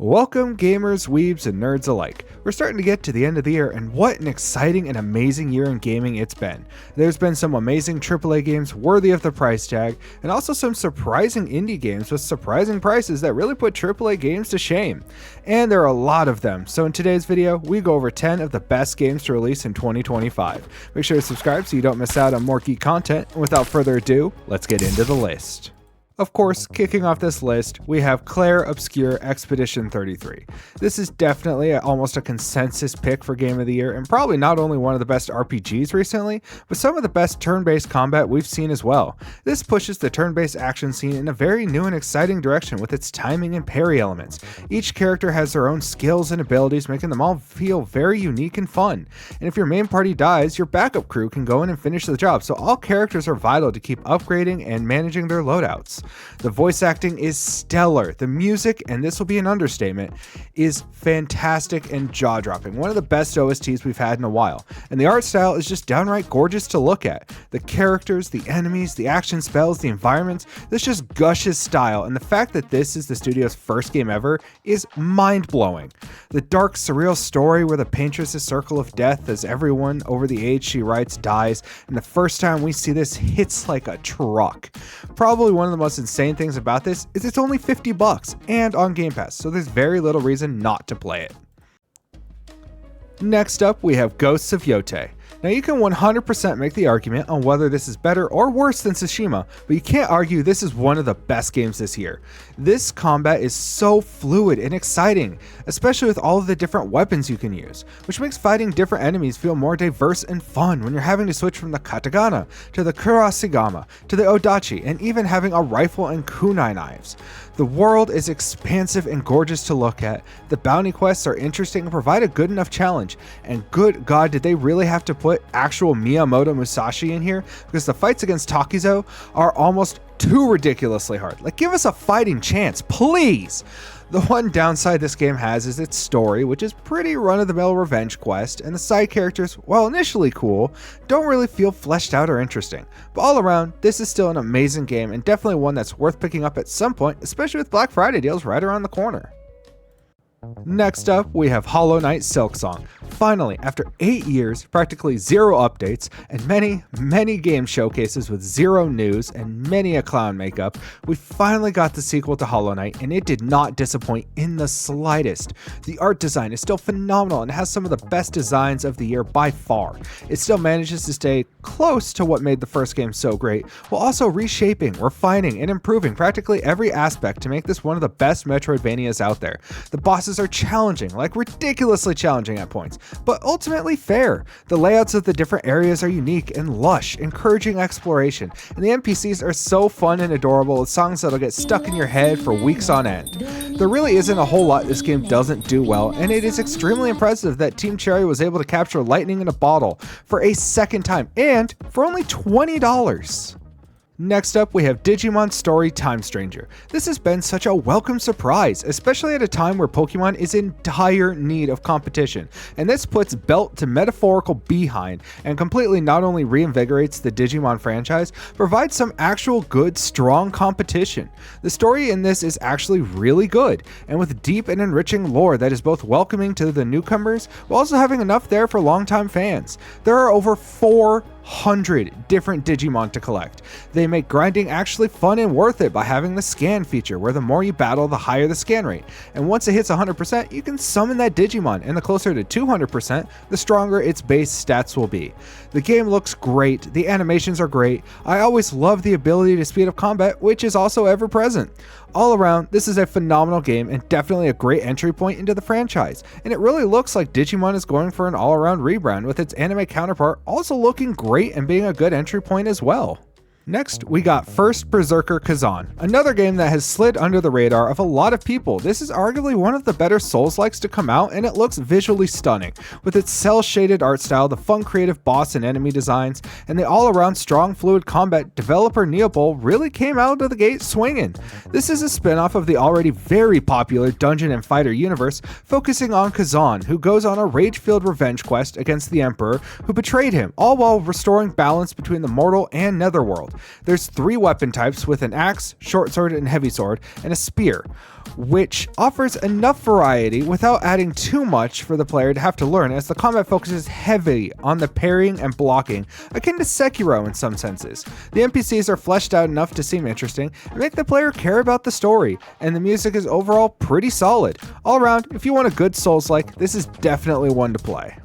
Welcome gamers, weebs, and nerds alike. We're starting to get to the end of the year, and what an exciting and amazing year in gaming it's been. There's been some amazing AAA games worthy of the price tag, and also some surprising indie games with surprising prices that really put AAA games to shame. And there are a lot of them, so in today's video, we go over 10 of the best games to release in 2025. Make sure to subscribe so you don't miss out on more geek content, and without further ado, let's get into the list. Of course, kicking off this list, we have Clair Obscur Expedition 33. This is definitely almost a consensus pick for Game of the Year, and probably not only one of the best RPGs recently, but some of the best turn-based combat we've seen as well. This pushes the turn-based action scene in a very new and exciting direction with its timing and parry elements. Each character has their own skills and abilities, making them all feel very unique and fun. And if your main party dies, your backup crew can go in and finish the job, so all characters are vital to keep upgrading and managing their loadouts. The voice acting is stellar. The music, and this will be an understatement, is fantastic and jaw-dropping. One of the best OSTs we've had in a while. And the art style is just downright gorgeous to look at. The characters, the enemies, the action spells, the environments, this just gushes style. And the fact that this is the studio's first game ever is mind-blowing. The dark, surreal story where the Paintress's circle of death as everyone over the age she writes dies, and the first time we see this hits like a truck. Probably one of the most insane things about this is it's only $50 and on Game Pass, so there's very little reason not to play it. Next up, we have Ghosts of Yotei. Now you can 100% make the argument on whether this is better or worse than Tsushima, but you can't argue this is one of the best games this year. This combat is so fluid and exciting, especially with all of the different weapons you can use, which makes fighting different enemies feel more diverse and fun when you're having to switch from the katagana to the kurashigama to the odachi, and even having a rifle and kunai knives. The world is expansive and gorgeous to look at, the bounty quests are interesting and provide a good enough challenge, and good god did they really have to put actual Miyamoto Musashi in here, because the fights against Takizo are almost too ridiculously hard. Like, give us a fighting chance, please! The one downside this game has is its story, which is pretty run-of-the-mill revenge quest, and the side characters, while initially cool, don't really feel fleshed out or interesting. But all around, this is still an amazing game, and definitely one that's worth picking up at some point, especially with Black Friday deals right around the corner. Next up, we have Hollow Knight Silksong. Finally, after 8 years, practically zero updates, and many game showcases with zero news and many a clown makeup, we finally got the sequel to Hollow Knight, and it did not disappoint in the slightest. The art design is still phenomenal and has some of the best designs of the year by far. It still manages to stay close to what made the first game so great, while also reshaping, refining, and improving practically every aspect to make this one of the best Metroidvanias out there. The bosses are challenging, like ridiculously challenging at points, but ultimately fair. The layouts of the different areas are unique and lush, encouraging exploration, and the NPCs are so fun and adorable with songs that'll get stuck in your head for weeks on end. There really isn't a whole lot this game doesn't do well, and it is extremely impressive that Team Cherry was able to capture lightning in a bottle for a second time, and for only $20. Next up, we have Digimon Story Time Stranger. This has been such a welcome surprise, especially at a time where Pokemon is in dire need of competition, and this puts belt to metaphorical behind and completely not only reinvigorates the Digimon franchise, provides some actual good, strong competition. The story in this is actually really good, and with deep and enriching lore that is both welcoming to the newcomers, while also having enough there for longtime fans. There are over 400 different Digimon to collect. They make grinding actually fun and worth it by having the scan feature, where the more you battle, the higher the scan rate. And once it hits 100%, you can summon that Digimon, and the closer to 200%, the stronger its base stats will be. The game looks great, the animations are great, I always love the ability to speed up combat, which is also ever present. All around, this is a phenomenal game and definitely a great entry point into the franchise, and it really looks like Digimon is going for an all-around rebrand, with its anime counterpart also looking great and being a good entry point as well. Next, we got First Berserker Kazan, another game that has slid under the radar of a lot of people. This is arguably one of the better Souls-likes to come out, and it looks visually stunning. With its cel-shaded art style, the fun creative boss and enemy designs, and the all-around strong fluid combat, developer Neopol really came out of the gate swinging. This is a spin-off of the already very popular Dungeon & Fighter universe, focusing on Kazan, who goes on a rage-filled revenge quest against the Emperor, who betrayed him, all while restoring balance between the mortal and netherworld. There's 3 weapon types with an axe, short sword and heavy sword, and a spear, which offers enough variety without adding too much for the player to have to learn, as the combat focuses heavily on the parrying and blocking, akin to Sekiro in some senses. The NPCs are fleshed out enough to seem interesting and make the player care about the story, and the music is overall pretty solid. All around, if you want a good Souls-like, this is definitely one to play.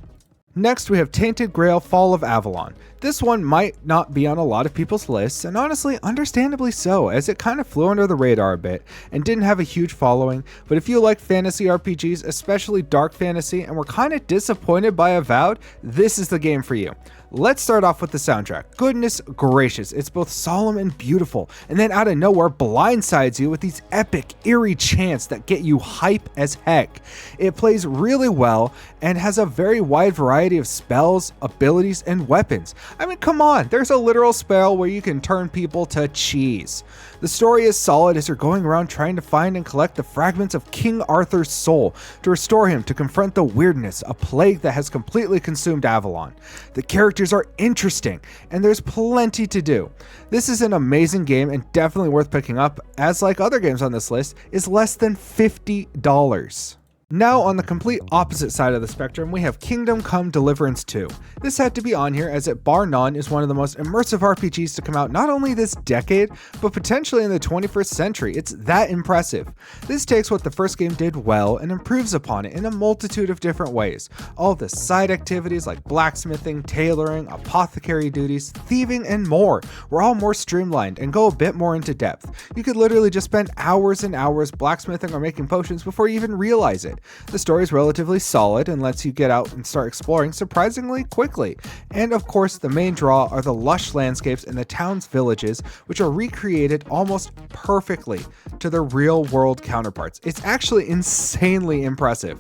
Next, we have Tainted Grail Fall of Avalon. This one might not be on a lot of people's lists, and honestly, understandably so, as it kind of flew under the radar a bit and didn't have a huge following, but if you like fantasy RPGs, especially dark fantasy, and were kind of disappointed by Avowed, this is the game for you. Let's start off with the soundtrack. Goodness gracious, it's both solemn and beautiful, and then out of nowhere blindsides you with these epic, eerie chants that get you hype as heck. It plays really well and has a very wide variety of spells, abilities, and weapons. I mean, come on, there's a literal spell where you can turn people to cheese. The story is solid as you're going around trying to find and collect the fragments of King Arthur's soul to restore him to confront the weirdness, a plague that has completely consumed Avalon. The characters are interesting, and there's plenty to do. This is an amazing game and definitely worth picking up, as like other games on this list, is less than $50. Now on the complete opposite side of the spectrum, we have Kingdom Come Deliverance 2. This had to be on here as it bar none is one of the most immersive RPGs to come out not only this decade, but potentially in the 21st century. It's that impressive. This takes what the first game did well and improves upon it in a multitude of different ways. All the side activities like blacksmithing, tailoring, apothecary duties, thieving, and more were all more streamlined and go a bit more into depth. You could literally just spend hours and hours blacksmithing or making potions before you even realize it. The story is relatively solid and lets you get out and start exploring surprisingly quickly. And of course, the main draw are the lush landscapes and the town's villages, which are recreated almost perfectly to their real world counterparts. It's actually insanely impressive.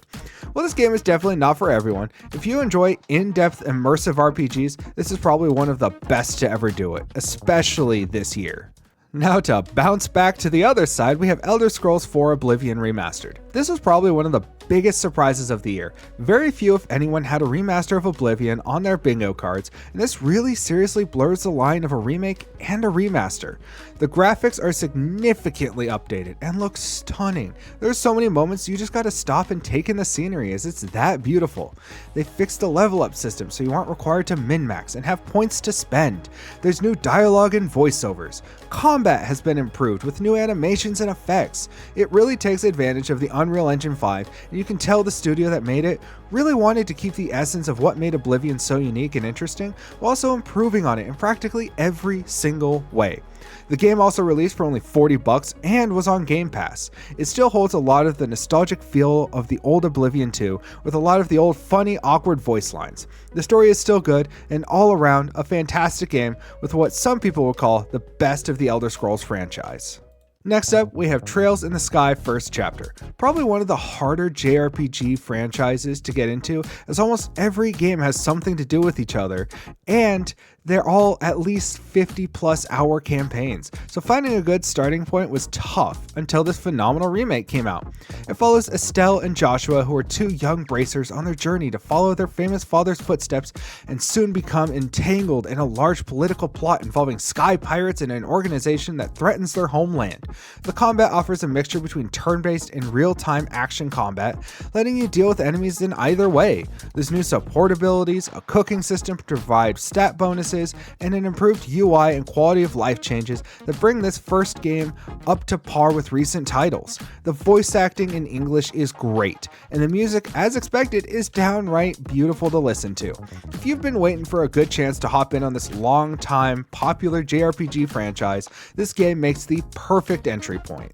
Well, this game is definitely not for everyone. If you enjoy in-depth immersive RPGs, this is probably one of the best to ever do it, especially this year. Now to bounce back to the other side, we have Elder Scrolls IV Oblivion Remastered. This was probably one of the biggest surprises of the year. Very few, if anyone, had a remaster of Oblivion on their bingo cards, and this really seriously blurs the line of a remake and a remaster. The graphics are significantly updated and look stunning. There's so many moments you just gotta stop and take in the scenery as it's that beautiful. They fixed the level up system so you aren't required to min-max and have points to spend. There's new dialogue and voiceovers. Combat has been improved with new animations and effects. It really takes advantage of the Unreal Engine 5, and you can tell the studio that made it really wanted to keep the essence of what made Oblivion so unique and interesting, while also improving on it in practically every single way. The game also released for only $40 and was on Game Pass. It still holds a lot of the nostalgic feel of the old Oblivion 2, with a lot of the old funny, awkward voice lines. The story is still good, and all around a fantastic game with what some people would call the best of the Elder Scrolls franchise. Next up, we have Trails in the Sky First Chapter. Probably one of the harder JRPG franchises to get into, as almost every game has something to do with each other, and they're all at least 50+ hour campaigns, so finding a good starting point was tough until this phenomenal remake came out. It follows Estelle and Joshua, who are 2 young bracers on their journey to follow their famous father's footsteps and soon become entangled in a large political plot involving sky pirates and an organization that threatens their homeland. The combat offers a mixture between turn-based and real-time action combat, letting you deal with enemies in either way. There's new support abilities, a cooking system to provide stat bonuses, and an improved UI and quality of life changes that bring this first game up to par with recent titles. The voice acting in English is great, and the music, as expected, is downright beautiful to listen to. If you've been waiting for a good chance to hop in on this long-time popular JRPG franchise, this game makes the perfect entry point.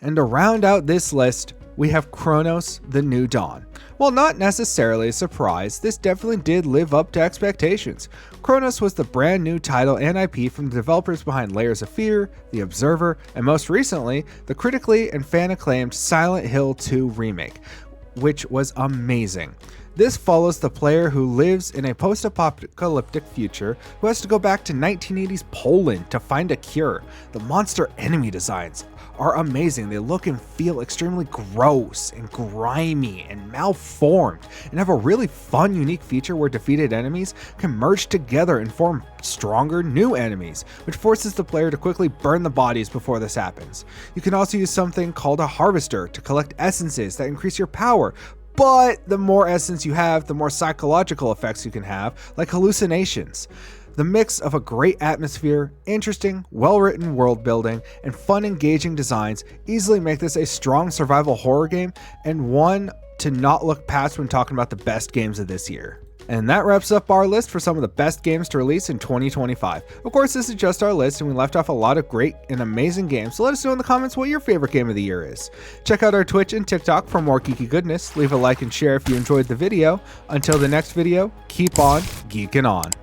And to round out this list, we have Chronos: The New Dawn. While not necessarily a surprise, this definitely did live up to expectations. Chronos was the brand new title and IP from the developers behind Layers of Fear, The Observer, and most recently, the critically and fan acclaimed Silent Hill 2 remake, which was amazing. This follows the player who lives in a post-apocalyptic future who has to go back to 1980s Poland to find a cure. The monster enemy designs are amazing. They look and feel extremely gross and grimy and malformed, and have a really fun, unique feature where defeated enemies can merge together and form stronger new enemies, which forces the player to quickly burn the bodies before this happens. You can also use something called a harvester to collect essences that increase your power, but the more essence you have, the more psychological effects you can have, like hallucinations. The mix of a great atmosphere, interesting, well-written world building, and fun, engaging designs easily make this a strong survival horror game and one to not look past when talking about the best games of this year. And that wraps up our list for some of the best games to release in 2025. Of course, this is just our list, and we left off a lot of great and amazing games, so let us know in the comments what your favorite game of the year is. Check out our Twitch and TikTok for more geeky goodness. Leave a like and share if you enjoyed the video. Until the next video, keep on geeking on.